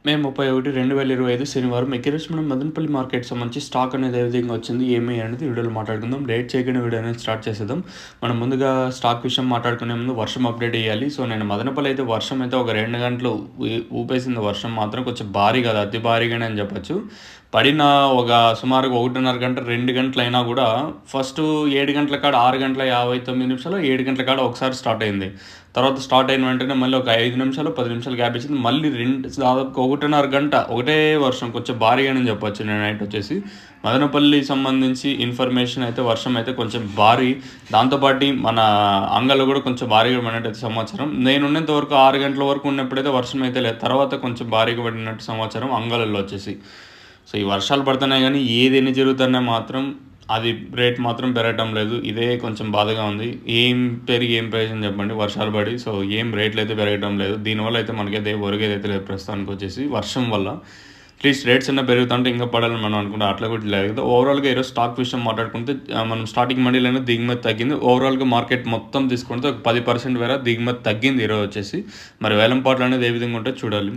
మే 31/2025 శనివారం మనం మదనపల్లి మార్కెట్ సంబంధించి స్టాక్ అనేది ఏ విధంగా వచ్చింది, ఏమి అనేది వీడియోలో మాట్లాడుకుందాం. లేట్ చేయకుండా వీడియో అనేది స్టార్ట్ చేసేద్దాం. మనం ముందుగా స్టాక్ విషయం మాట్లాడుకునే ముందు వర్షం అప్డేట్ చేయాలి. సో నేను మదనపల్లి అయితే వర్షం అయితే ఒక 2 గంటలు ఊపేసింది. వర్షం మాత్రం కొంచెం భారీ కాదు, అతి భారీగానే అని చెప్పొచ్చు. పడిన ఒక సుమారుగా 1:30 గంట 2 గంటలైనా కూడా ఫస్ట్ 7 గంటల కాడ 6 గంటల 59 నిమిషాలు 7 గంటల కాడ ఒకసారి స్టార్ట్ అయింది. తర్వాత స్టార్ట్ అయిన వెంటనే మళ్ళీ ఒక 5 నిమిషాలు 10 నిమిషాలు గ్యాప్ ఇచ్చింది. మళ్ళీ దాదాపు 1:30 గంట ఒకటే వర్షం, కొంచెం భారీగానే చెప్పొచ్చు. నేను నైట్ వచ్చేసి మదనపల్లి సంబంధించి ఇన్ఫర్మేషన్ అయితే వర్షం అయితే కొంచెం భారీ, దాంతోపాటు మన అంగల్లో కూడా కొంచెం భారీగా పడినట్టు సమాచారం. నేను ఉన్నంత వరకు 6 గంటల వరకు ఉన్నప్పుడైతే వర్షం అయితే లేదు, తర్వాత కొంచెం భారీగా పడినట్టు సమాచారం అంగళ్ళలో వచ్చేసి. సో ఈ వర్షాలు పడుతున్నాయి కానీ ఏది జరుగుతున్నా మాత్రం అది రేట్ మాత్రం పెరగటం లేదు. ఇదే కొంచెం బాధగా ఉంది. ఏం పెరిగి ఏం ప్రయోజనం చెప్పండి, వర్షాలు పడి. సో ఏం రేట్లు అయితే పెరగటం లేదు. దీనివల్ల అయితే మనకైతే ఒరిగేదైతే లేదు ప్రస్తుతానికి వచ్చేసి వర్షం వల్ల. అట్లీస్ట్ రేట్స్ అన్న పెరుగుతుంటే ఇంకా పడాలని మనం అనుకుంటాం, అట్లా కూడా లేదు. ఓవరాల్గా ఈరోజు స్టాక్ విషయం మాట్లాడుకుంటే మనం స్టార్టింగ్ మండీలోనే దిగుమతి తగ్గింది. ఓవరాల్గా మార్కెట్ మొత్తం తీసుకుంటే ఒక 10% వేరే దిగుమతి తగ్గింది ఈరోజు వచ్చేసి. మరి వేలంపాట్లు అనేది ఏ విధంగా ఉంటే చూడాలి.